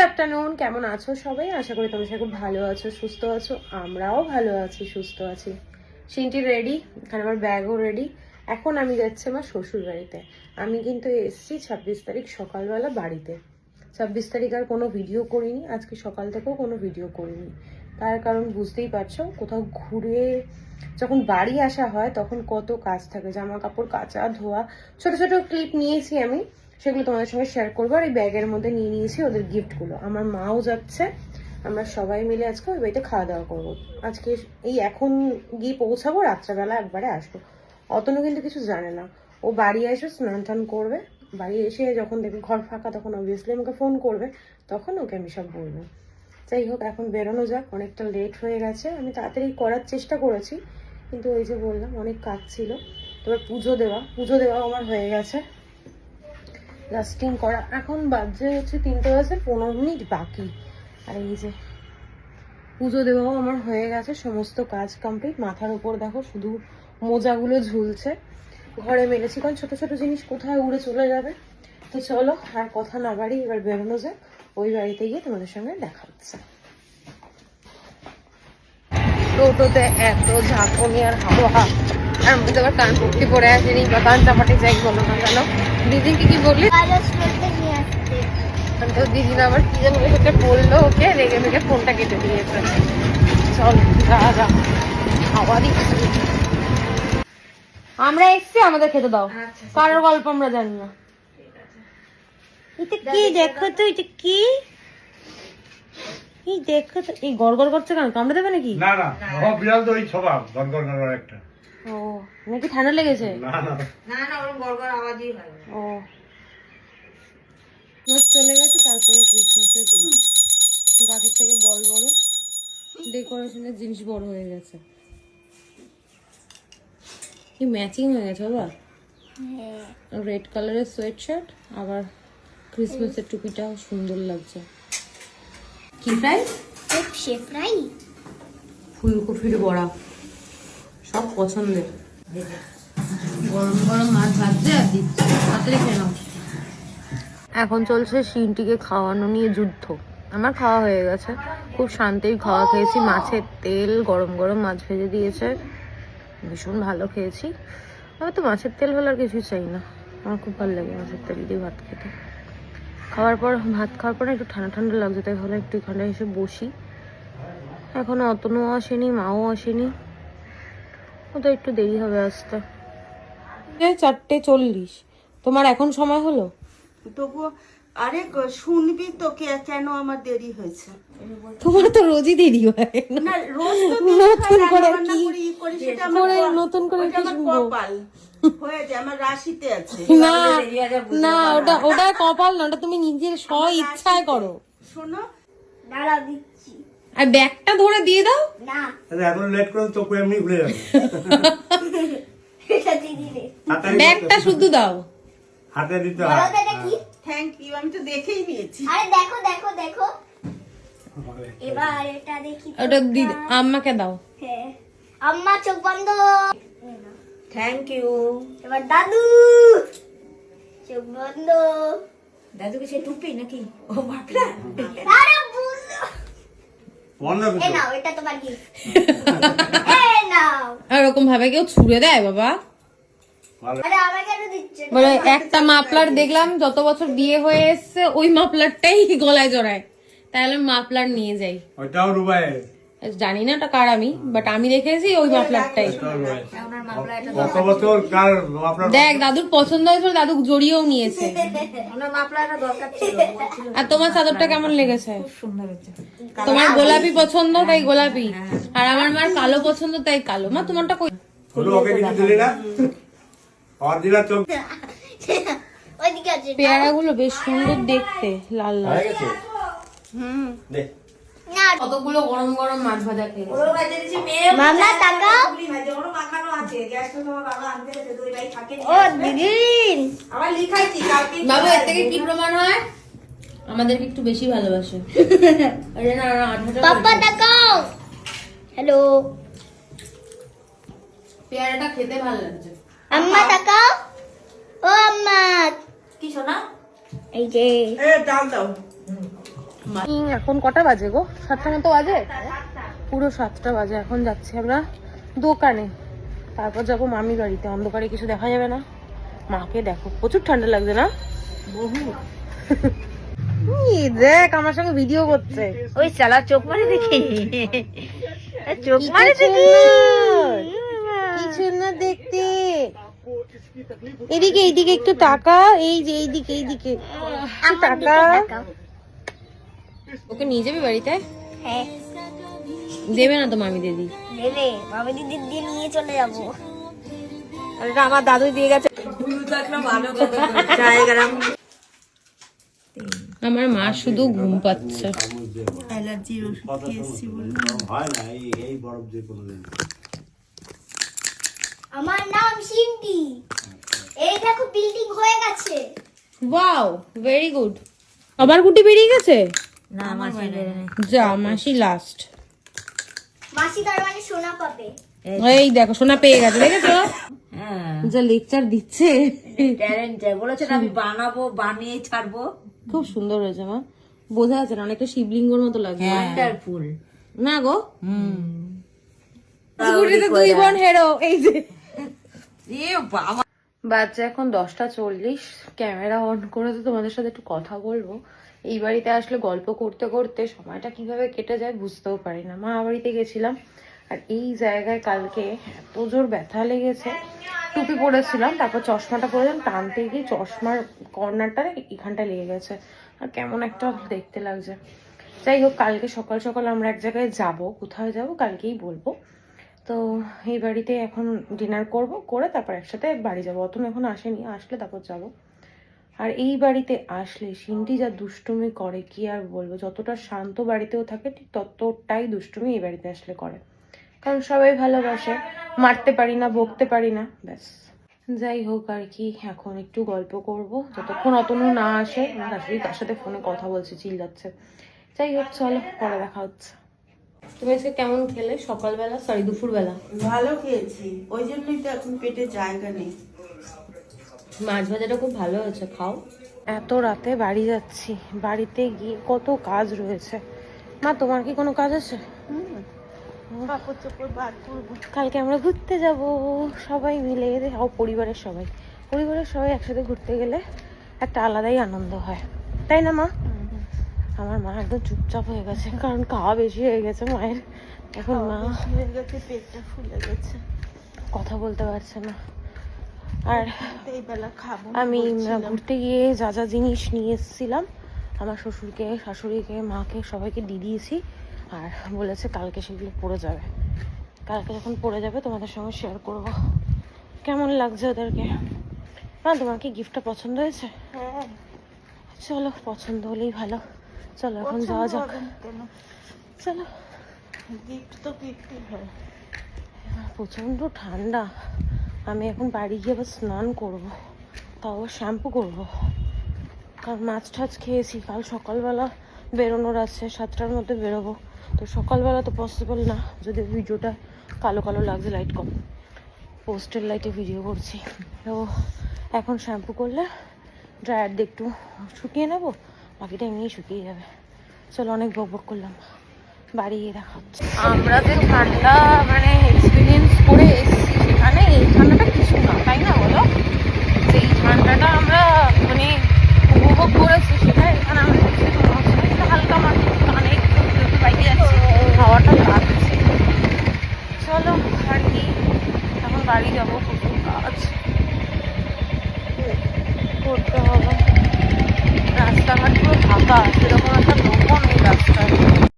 Afternoon, কেমন আছো সবাই? আশা করি তোমরা সবাই খুব ভালো আছো, সুস্থ আছো। আমরাও ভালো আছি, সুস্থ আছি। সিনটি রেডি, এখানে আমার ব্যাগও রেডি। এখন আমি যাচ্ছি আমার শ্বশুর বাড়িতে। আমি কিন্তু এসেছি 26 তারিখ সকালবেলা বাড়িতে। 26 তারিখ আর কোনো ভিডিও করিনি, আজকে সকাল থেকেও কোনো ভিডিও করিনি। তার কারণ বুঝতেই পারছো, কোথাও ঘুরে যখন বাড়ি আসা হয় তখন কত কাজ থাকে, জামা কাপড় কাচা ধোয়া। ছোট ছোট ক্লিপ নিয়েছি আমি, সেগুলো তোমাদের সঙ্গে শেয়ার করবো। আর এই ব্যাগের মধ্যে নিয়ে নিয়েছি ওদের গিফটগুলো। আমার মাও যাচ্ছে, আমরা সবাই মিলে আজকে ওই বাড়িতে খাওয়া দাওয়া করবো। আজকে এই এখন গিয়ে পৌঁছাবো, রাত্রেবেলা একবারে আসবো। অতনু কিন্তু কিছু জানে না। ও বাড়ি এসে স্নান টান করবে, বাড়ি এসে যখন দেখবে ঘর ফাঁকা তখন অবভিয়াসলি আমাকে ফোন করবে, তখন ওকে আমি সব বলবো। যাই হোক, এখন বেরোনো যাক, অনেকটা লেট হয়ে গেছে। আমি তাড়াতাড়ি করার চেষ্টা করেছি, কিন্তু ওই যে বললাম অনেক কাজ ছিল। এবার পুজো দেওয়া আমার হয়ে গেছে, লাস্টিং করা। এখন বাজে হচ্ছে 3:15 বাকি। আর এই যে পুজো দেওয়াও আমার হয়ে গেছে, সমস্ত কাজ কমপ্লিট। মাথার উপর দেখো শুধু মোজাগুলো ঝুলছে, ঘরে মেলেছি, কারণ ছোট ছোট জিনিস কোথায় উড়ে চলে যাবে। তো চলো আর কথা না বাড়ি, এবার বেরোনো যাক। ওই বাড়িতে গিয়ে তোমাদের সঙ্গে দেখা হচ্ছে। টোটোতে এত ঝাঁকুনি আর হাওয়া, আর মধ্যে আবার কান পট্টি পরে আসেনি বা কান চাপাটি যাই বলো না কেন। দিদিকে কি বললি? তো দিদিরা আবার কি যেন ওকে বললো, ওকে রেগে মেগে ফোনটা কেটে দিয়েছে। চল যা হাওয়া দিচ্ছে। আমরা এসছি, আমাদের খেতে দাও। কারোর গল্প আমরা জানি না। এটা কি দেখো তো, এটা কি এই দেখো তো, এই গড়গড় করছে কেন? কামড়ে দেবে নাকি? না না, ও বিড়াল তো ওই স্বভাব গড়গড় করার একটা। ও নাকি ঠান্ডা লেগেছে? না না না না, ওরকম গড়গড় আওয়াজই হয়। ও চলে গেছে। তারপরে ক্রিসমাসের গাছের থেকে বড় বড় ডেকোরেশনের জিনিস বড় হয়ে গেছে। কি ম্যাচিং হয়ে গেছে বাবা, রেড কালারের সোয়েট শার্ট, আবার ক্রিসমাসের টুপিটাও সুন্দর লাগছে। কি ফ্রাই? ফ্রাই ফুলকপির বড়া, সব পছন্দের। গরম গরম মাছ ভাজছে আর দিচ্ছে, তাড়াতাড়ি খেয়ে নাও। এখন চলছে সিনটিকে খাওয়ানো নিয়ে যুদ্ধ। আমার খাওয়া হয়ে গেছে, খুব শান্তির খাওয়া খেয়েছি। মাছের তেল, গরম গরম মাছ ভেজে দিয়েছে, ভীষণ ভালো খেয়েছি। আমি তো মাছের তেল হলে আর কিছুই চাই না, আমার খুব ভালো লাগে মাছের তেল দিয়ে ভাত খেতে। ভাত খাওয়ার পর একটু ঠান্ডা ঠান্ডা লাগছে, তাই ভালো একটু এখানে এসে বসি। এখনো অতনু আসেনি, মাও আসেনি, ওদের একটু দেরি হবে আসতে। 4:40, তোমার এখন সময় হলো? তবুও আরে শুনবি তো কেন আমার দেরি হয়েছে। তোমার তো রোজই দেরি হয় না, রোজ তো নতুন করে কি করি, সেটা নতুন করে কি শুনবো? কপাল হয়ে যায়, আমার রাশিতে আছে। না না, ওটা কপাল না, ওটা তুমি নিজের স্ব ইচ্ছায় করো। শোনো, দাঁড়া দিচ্ছি। আর ব্যাগটা ধরে দিয়ে দাও না আরে এত লেট করে চোখ এমনি ভুলে যাবে। এটা দিদি রে। ব্যাগটা শুধু দাও। হাতে দিতে বলো হয়। তো এটা কি? থ্যাংক ইউ, আমি তো দেখেই নিয়েছি। আরে দেখো দেখো দেখো, এবার এটা দেখি তো। ওটা দিদি আম্মাকে দাও। হ্যাঁ, আম্মা চোখ বন্ধ। Thank you. এবার দাদু চোখ বন্ধ। দাদুকে সে টুপি নাকি? ও মাপলা। আরে বুঝো, বন্ধ এই করো। নাও, এটা তোমার গিফট। এই নাও। এরকম ভাবে কেউ ছুড়ে দেয় বাবা? ভালো। আরে আমাকে কেন দিচ্ছ? বলে একটা মাফলার দেখলাম, যত বছর বিয়ে হয়ে এসছে ওই মাফলারটাই গলায় জড়ায়, তাহলে মাফলার নিয়ে যাই। ওইটাও রুবাই। জানি না ওটা কার, আমি বাট আমি দেখেছি ওই মাফলারটাই। কত বছর কার আপনার দেখ দাদুর পছন্দ হয়েছিল, দাদু জড়িয়েও নিয়েছে। ওনার মাপলাটা দরকার ছিল। আর তোমার চাদরটা কেমন লেগেছে? সুন্দর হয়েছে। তোমার গোলাপি পছন্দ তাই গোলাপি, আর আমার মার কালো পছন্দ তাই কালো। মা তোমারটা কই? হলো, ওকে কিছু দিলি না? আর দিলা চোখ ওইদিকে আছে। পেয়ারাগুলো বেশ সুন্দর দেখতে, লাল লাল। হয়ে গেছে। দে। না কতগুলো গরম গরম মাছ ভাজা খেয়ে। ওর বাড়িতে দিয়েছি মেয়ে। মামা তাকাও। পুলি ভাজে, ওরও মাখানো আছে। গ্যাসটা তোমার বাবা আনতে গেছে, দুই ভাই থাকে। ও দিদি, আবার লিখাইছি কালকে। বাবু এর থেকে কি প্রমাণ হয় আমাদেরকে একটু বেশি ভালোবাসে? আরে না না, আঠাটা পাপা তাকাও। হ্যালো, পেয়ারাটা খেতে ভালো লাগছে। আম্মা তাকাও। ও আম্মা, কি শোনা? এই যে এ ডাল দাও। এখন কটা বাজে গো? 7টা মতো বাজে, পুরো 7টা বাজে। এখন যাচ্ছি আমরা দোকানে, তারপর যাবো মামির বাড়িতে। অন্ধকারে কিছু দেখা যাবে না। মাকে দেখো, প্রচুর ঠান্ডা লাগছে না? বহু দেখ আমার সঙ্গে ভিডিও করছে। ওই চালা চোখ মারে দেখি, চোখ মারে দেখি। কিছু না দেখতে, এদিকে এইদিকে একটু তাকা। এই যে এইদিকে এইদিকে তাকা। ওকে নিয়ে যাবি বাড়িতে? হ্যাঁ দেবে না তো মামি দিদি? দেবে, মামি দিদির দিয়ে নিয়ে চলে যাবো। এটা আমার দাদু দিয়ে গেছে। আমার মা শুধু ঘুম পাচ্ছে। অ্যালার্জির ওষুধ খেয়েছি বলে হয় না এই বরফ যে কোনোদিন। আমার নাম সিন্টি। এই দেখো বিল্ডিং হয়ে গেছে। Wow, very good. আবার গুটি বেরিয়ে গেছে? না মাসি যা, মাসি লাস্ট। মাসি তার মানে সোনা পাবে। এই দেখো সোনা পেয়ে গেছে, দেখেছো? হ্যাঁ যা লেকচার দিচ্ছে। ট্যালেন্ট বলেছে আমি বানাবো, বানিয়ে ছাড়বো। খুব সুন্দর হয়েছে মা, বোঝা যাচ্ছে না, অনেকটা শিবলিঙ্গর মতো লাগছে। ওয়ান্ডারফুল না গো, গুটিতে দুই বোন হেরো। এই যে এ বাবা, বাচ্চা এখন 10টা 40। ক্যামেরা অন করে তো তোমাদের সাথে একটু কথা বলবো। এই বাড়িতে আসলে গল্প করতে করতে সময়টা কিভাবে কেটে যায় বুঝতেও পারি না। মা বাড়িতে গেছিলাম, আর এই জায়গায় কালকে এত জোর ব্যথা লেগেছে। টুপি পরেছিলাম, তারপর চশমাটা পরেছিলাম, টানতে গিয়ে চশমার কর্নারটা এখানটা লেগে গেছে, আর কেমন একটা দেখতে লাগছে। যাই হোক, কালকে সকাল সকাল আমরা এক জায়গায় যাব। কোথায় যাব কালকেই বলবো। তো এই বাড়িতে এখন ডিনার করব, করে তারপর একসাথে বাড়ি যাবো। অতন এখন আসেনি, আসলে তারপর যাব। আর এই বাড়িতে আসলে সিন্টি যা দুষ্টুমি করে কি আর বলবো। যতটা শান্ত বাড়িতেও থাকে ঠিক ততটাই দুষ্টুমি এই বাড়িতে আসলে করে, কারণ সবাই ভালোবাসে। মারতে পারি না, বকতে পারি না, ব্যাস। যাই হোক আর কি, এখন একটু গল্প করব যতক্ষণ অতনু না আসে। আমার শাশুড়ি তার সাথে ফোনে কথা বলছে, চিল্লাচ্ছে। যাই হোক চলো, পরে দেখা হচ্ছে। তুমি আজকে কেমন খেলে সকালবেলা, সরি দুপুরবেলা? ভালো খেয়েছি, ওই জন্যই তো এখন পেটে জায়গা নেই। মাছ ভাজাটা খুব ভালো হয়েছে, খাও। এত রাতে বাড়ি যাচ্ছি, বাড়িতে গিয়ে কত কাজ রয়েছে। মা তোমার কি কোনো কাজ আছে? কাপড় চোপড় বার করবো। কালকে আমরা ঘুরতে যাব সবাই মিলে, পরিবারের সবাই একসাথে ঘুরতে গেলে একটা আলাদাই আনন্দ হয়, তাই না মা? আমার মা একদম চুপচাপ হয়ে গেছে, কারণ খাওয়া বেশি হয়ে গেছে মায়ের। এখন মা হয়ে গেছে, পেটটা ফুলে গেছে, কথা বলতে পারছে না। আর এই বেলা খাবো। আমি ঘুরতে গিয়ে যা যা জিনিস নিয়ে এসেছিলাম, আমার শ্বশুরকে, শাশুড়িকে, মাকে সবাইকে দিয়ে দিয়েছি। আর বলেছে কালকে সেগুলো পড়ে যাবে। কালকে যখন পড়ে যাবে তোমাদের সঙ্গে শেয়ার করব কেমন লাগছে ওদেরকে। মা তোমার কি গিফটটা পছন্দ হয়েছে? হ্যাঁ, চলো, পছন্দ হলেই ভালো। চলো এখন যাওয়া যাক। চলো। গিফট তো গিফটই হয়। প্রচণ্ড ঠান্ডা। আমি এখন বাড়ি গিয়ে আবার স্নান করব, তাও আবার শ্যাম্পু করব, কারণ মাছ টাছ খেয়েছি। কাল সকালবেলা বেরোনোর আছে, 7টার মধ্যে বেরোবো। তো সকালবেলা তো পসিবল না, যদি ভিডিওটা কালো কালো লাগছে, লাইট কম, পোস্টের লাইটে ভিডিও করছি। তো এখন শ্যাম্পু করলে ড্রায়ার দিয়ে একটু শুকিয়ে নেবো, বাকিটা এমনিই শুকিয়ে যাবে। চলো, অনেক বক করলাম, বাড়ি গিয়ে দেখা হচ্ছে। আমরা যে ঠান্ডা মানে এক্সপিরিয়েন্স করে এসেছি সেখানে, এই ঠান্ডাটা কিছু না, তাই না বলো? যেই ঠান্ডাটা আমরা মানে উপভোগ করেছি সেটা এখানে আমরা হালকা মাত্র কানে বাইকে যাচ্ছি, হাওয়াটা লাগছে। চলো আর কি, এখন বাড়ি যাবো, প্রচুর কাজ করতে হবে। রাস্তাঘাট পুরো ফাঁকা আছে।